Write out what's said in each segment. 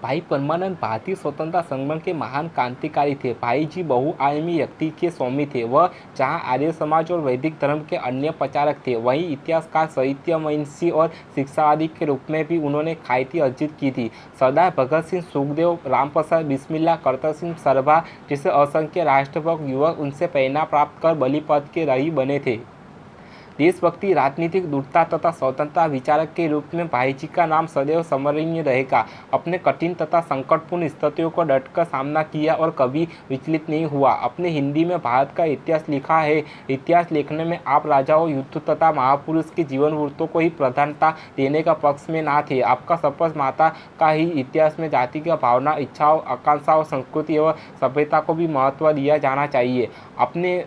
भाई परमानंद भारतीय स्वतंत्रता संग्राम के महान क्रांतिकारी थे। भाई जी बहुआयामी व्यक्ति के स्वामी थे। वह जहां आर्य समाज और वैदिक धर्म के अन्य प्रचारक थे, वहीं इतिहासकार, साहित्य महिषी और शिक्षावादी के रूप में भी उन्होंने ख्याति अर्जित की थी। सरदार भगत सिंह, सुखदेव, रामप्रसाद बिस्मिल्ला, करतर सिंह सराभा जैसे असंख्य राष्ट्रभक्त युवक उनसे प्रेरणा प्राप्त कर बलिपथ के राही बने थे। देशभक्ति, राजनीतिक दृढ़ता तथा स्वतंत्रता विचारक के रूप में भाईजी का नाम सदैव स्मरणीय रहेगा। अपने कठिन तथा संकटपूर्ण स्थितियों को डटकर सामना किया और कभी विचलित नहीं हुआ। अपने हिंदी में भारत का इतिहास लिखा है। इतिहास लिखने में आप राजाओं, युद्ध तथा महापुरुष के जीवन वृत्तों को ही प्रधानता देने का पक्ष में ना थे। आपका स्पष्ट माता का ही इतिहास में जाति की भावना, इच्छाओं, आकांक्षाओं, संस्कृति एवं सभ्यता को भी महत्व दिया जाना चाहिए। अपने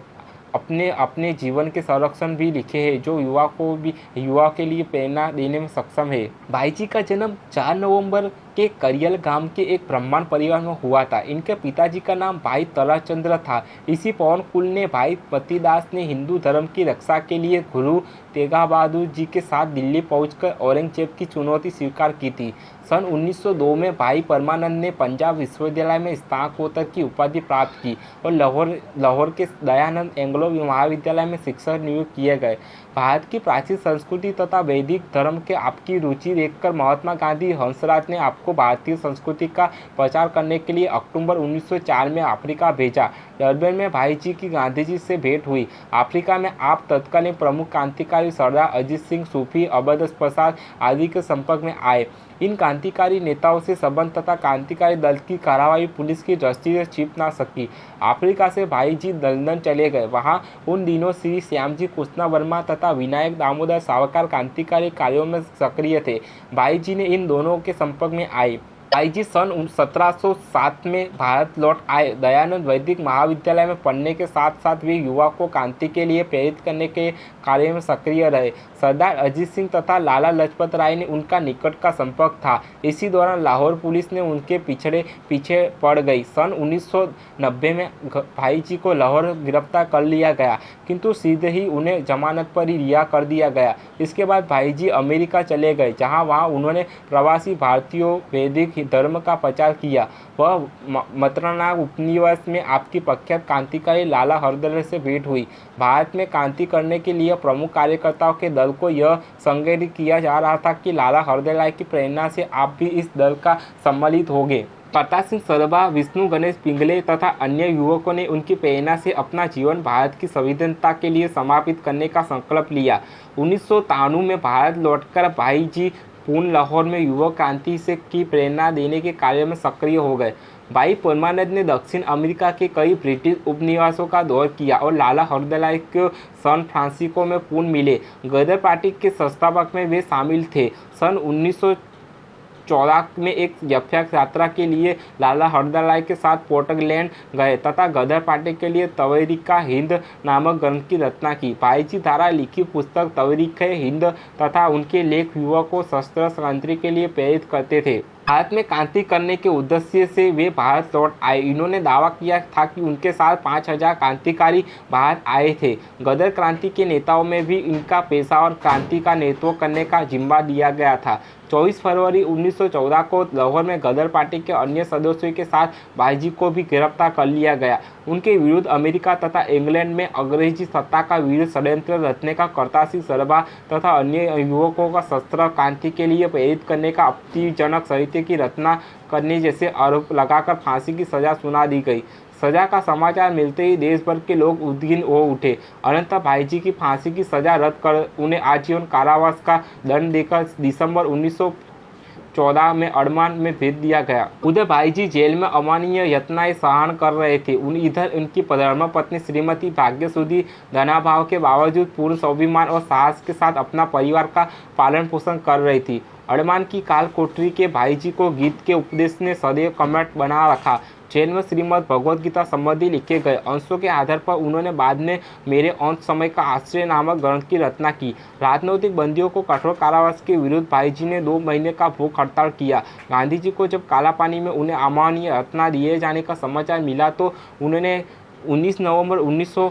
अपने अपने जीवन के संरक्षण भी लिखे हैं, जो युवा के लिए प्रेरणा देने में सक्षम है। भाईजी का जन्म 4 नवंबर के करियल गांव के एक ब्राह्मण परिवार में हुआ था। इनके पिताजी का नाम भाई ताराचंद्र था। इसी पवन कुल ने भाई पतिदास ने हिंदू धर्म की रक्षा के लिए गुरु तेगा बहादुर जी के साथ दिल्ली पहुंचकर औरंगजेब की चुनौती स्वीकार की थी। सन 1902 में भाई परमानंद ने पंजाब विश्वविद्यालय में स्नातकोत्तर की उपाधि प्राप्त की और लाहौर के दयानंद एंग्लो महाविद्यालय में शिक्षक नियुक्त किए गए। भारत की प्राचीन संस्कृति तथा वैदिक धर्म के आपकी रुचि देखकर महात्मा गांधी हंसराज ने आपको भारतीय संस्कृति का प्रचार करने के लिए अक्टूबर 1904 में अफ्रीका भेजा। डरबन में भाईजी की गांधी जी से भेंट हुई। अफ्रीका में आप तत्कालीन प्रमुख क्रांतिकारी सरदार अजीत सिंह, सूफी अबद प्रसाद आदि के संपर्क में आए। इन क्रांतिकारी नेताओं से संबंध तथा क्रांतिकारी दल की कार्रवाई पुलिस की दृष्टि से छिप ना सकी। अफ्रीका से भाईजी लंदन चले गए। वहां उन दिनों श्री श्यामजी कृष्ण वर्मा तथा विनायक दामोदर सावरकर क्रांतिकारी कार्यों में सक्रिय थे। भाईजी ने इन दोनों के संपर्क में आए। भाईजी सन 1707 में भारत लौट आए। दयानंद वैदिक महाविद्यालय में पढ़ने के साथ साथ वे युवा को क्रांति के लिए प्रेरित करने के कार्य में सक्रिय रहे। सरदार अजीत सिंह तथा लाला लाजपत राय ने उनका निकट का संपर्क था। इसी दौरान लाहौर पुलिस ने उनके पीछे पड़ गई। सन 1990 में भाईजी को लाहौर गिरफ्तार कर लिया गया, किंतु सीधे ही उन्हें जमानत पर ही रिहा कर दिया गया। इसके बाद भाईजी अमेरिका चले गए, वहाँ उन्होंने प्रवासी भारतीयों वैदिक धर्म का प्रचार किया। वह मद्रास उपनिवेश में आपकी प्रख्यात क्रांतिकारी लाला हरदयाल से भेंट हुई। भारत में क्रांति करने के लिए प्रमुख कार्यकर्ताओं के दल को यह संगठित किया जा रहा था कि लाला हरदयाल की प्रेरणा से आप भी इस दल का सम्मिलित होंगे। करतार सिंह सराभा, विष्णु गणेश पिंगले तथा अन्य युवकों ने उनकी प्रेरणा से अपना जीवन भारत की संविधानता के लिए समर्पित करने का संकल्प लिया। 1993 में भारत लौटकर भाईजी पूर्ण लाहौर में युवा क्रांति से की प्रेरणा देने के कार्य में सक्रिय हो गए। भाई परमानंद ने दक्षिण अमेरिका के कई ब्रिटिश उपनिवेशों का दौर किया और लाला हरदयाल को सैन फ्रांसिस्को में पुनः मिले। गदर पार्टी के संस्थापक में वे शामिल थे। सन 1914 में एक व्यापक यात्रा के लिए लाला हरदयाल के साथ पोर्टलैंड गए तथा गदर पार्टी के लिए तवरीका हिंद नामक ग्रंथ की रचना की। भाईजी द्वारा लिखी पुस्तक तवरीक हिंद तथा उनके लेख युवा को शस्त्र क्रांति के लिए प्रेरित करते थे। भारत में क्रांति करने के उद्देश्य से वे भारत लौट आए। इन्होंने दावा किया था कि उनके साथ 5000 क्रांतिकारी भारत आए थे। गदर क्रांति के नेताओं में भी इनका पेशेवर क्रांति का नेतृत्व करने का जिम्मा दिया गया था। 24 फरवरी 1914 को लाहौर में गदर पार्टी के अन्य सदस्यों के साथ भाईजी को भी गिरफ्तार कर लिया गया। उनके विरुद्ध अमेरिका तथा इंग्लैंड में अंग्रेजी सत्ता का विरुद्ध षड्यंत्र रचने का, करतार सिंह सराभा तथा अन्य युवकों का शस्त्र क्रांति के लिए प्रेरित करने का, आपत्तिजनक साहित्य की रचना करने जैसे आरोप लगाकर फांसी की सजा सुना दी गई। सजा का समाचार मिलते ही देश भर के लोग उद्विग्न हो उठे। अनंततः भाईजी की फांसी की सजा रद्द कर उन्हें आजीवन कारावास का दंड देकर दिसंबर 1914 में अंडमान में भेज दिया गया। उधर भाईजी जेल में अमानवीय यातनाएं सहन कर रहे थे। इधर उनकी धर्मपत्नी श्रीमती भाग्यसुधी धनाभाव के बावजूद पूर्ण स्वाभिमान और साहस के साथ अपना परिवार का पालन पोषण कर रही थी। अंडमान की काल कोठरी के भाईजी को गीत के उपदेश ने सदैव कमेंट बना रखा। जेल में श्रीमद् भगवद गीता संबंधी लिखे गए अंशों के आधार पर उन्होंने बाद में मेरे अंत समय का आश्रय नामक ग्रंथ की रचना की। राजनैतिक बंदियों को कठोर कारावास के विरुद्ध भाईजी ने 2 महीने का भूख हड़ताल किया। गांधी जी को जब काला पानी में उन्हें अमानवीय यातना दिए जाने का समाचार मिला तो उन्होंने 19 नवंबर 19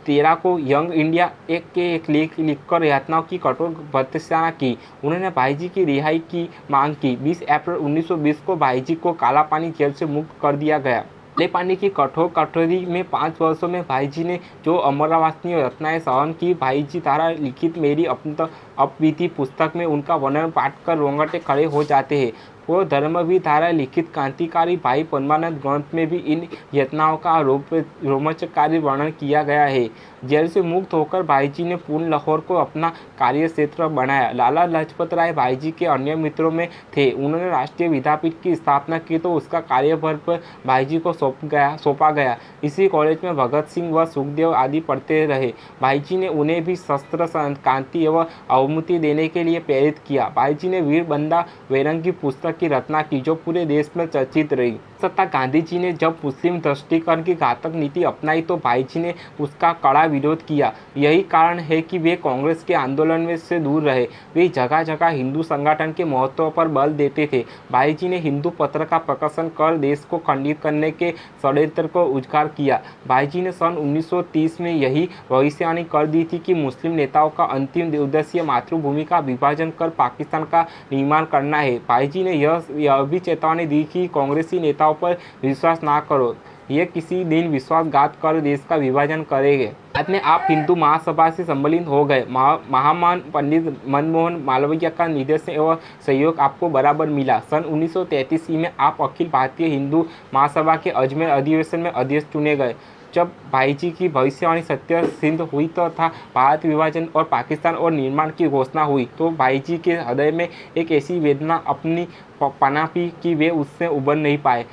13 को यंग इंडिया एक लेख लिखकर यातनाओं की कठोर भर्त्सना की। उन्होंने भाईजी की रिहाई की मांग की। 20 अप्रैल 1920 को भाईजी को काला पानी जेल से मुक्त कर दिया गया। काले पानी की कठोर कटोरी में 5 वर्षों में भाईजी ने जो अमरवासनीय रचनाएं सहन की, भाईजी द्वारा लिखित मेरी अपवीति पुस्तक में उनका वर्णन पाठकर रोंगटे खड़े हो जाते हैं। वो धर्मवीर द्वारा लिखित क्रांतिकारी भाई परमानंद ग्रंथ में भी इन यातनाओं का रोमांचकारी वर्णन किया गया है। जेल से मुक्त होकर भाईजी ने पूर्ण लाहौर को अपना कार्य क्षेत्र बनाया। लाला लाजपत राय भाईजी के अन्य मित्रों में थे। उन्होंने राष्ट्रीय विद्यापीठ की स्थापना की तो उसका कार्यभार पर भाईजी को सौंपा गया। इसी कॉलेज में भगत सिंह व सुखदेव आदि पढ़ते रहे। भाईजी ने उन्हें भी शस्त्र क्रांति एवं अवमुति देने के लिए प्रेरित किया। भाईजी ने वीर बंदा बैरंगी पुस्तक की रचना की जो पूरे देश में चर्चित रही। सत्ता गांधी जी ने जब मुस्लिम तुष्टीकरण की घातक नीति अपनाई तो भाईजी ने उसका कड़ा विरोध किया। यही कारण है कि वे कांग्रेस के आंदोलन में से दूर रहे। वे जगह जगह हिंदू संगठन के महत्व पर बल देते थे। भाईजी ने हिंदू पत्र का प्रकाशन कर देश को खंडित करने के षड्यंत्र को उजागर किया। भाईजी ने सन 1930 में यही भविष्यवाणी कर दी थी कि मुस्लिम नेताओं का अंतिम उद्देश्य मातृभूमि का विभाजन कर पाकिस्तान का निर्माण करना है। भाईजी ने यह भी चेतावनी दी कि कांग्रेसी नेताओं पर विश्वास ना करो, ये किसी दिन विश्वासघात कर देश का विभाजन करेंगे। बाद में आप हिंदू महासभा से सम्मिलित हो गए। महामहान पंडित मनमोहन मालवीय का निर्देशन एवं सहयोग आपको बराबर मिला। सन 1933 में आप अखिल भारतीय हिंदू महासभा के अजमेर अधिवेशन में अध्यक्ष चुने गए। जब भाईजी की भविष्यवाणी सत्य सिद्ध हुई तो था भारत विभाजन और पाकिस्तान और निर्माण की घोषणा हुई तो भाईजी के हृदय में एक ऐसी वेदना अपनी पनापी कि वे उससे उबर नहीं पाए।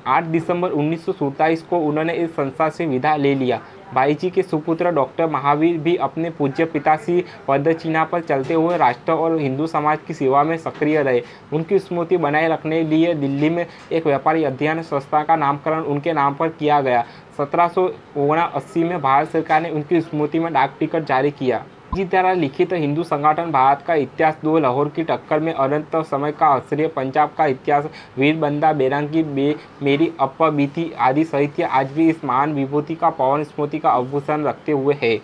8 दिसंबर 1947 को उन्होंने इस संसार से विदा ले लिया। भाईजी के सुपुत्र डॉक्टर महावीर भी अपने पूज्य पिताश्री पदचिन्ह पर चलते हुए राष्ट्र और हिंदू समाज की सेवा में सक्रिय रहे। उनकी स्मृति बनाए रखने के लिए दिल्ली में एक व्यापारी अध्ययन संस्था का नामकरण उनके नाम पर किया गया। 1779 में भारत सरकार ने उनकी स्मृति में डाक टिकट जारी किया। जी द्वारा लिखित हिंदू संगठन भारत का इतिहास, दो लाहौर की टक्कर में अनंत समय का आश्चर्य, पंजाब का इतिहास, वीर बंदा बैरंगी, मेरी अपवीति आदि साहित्य आज भी इस महान विभूति का पवन स्मृति का आभूषण रखते हुए है।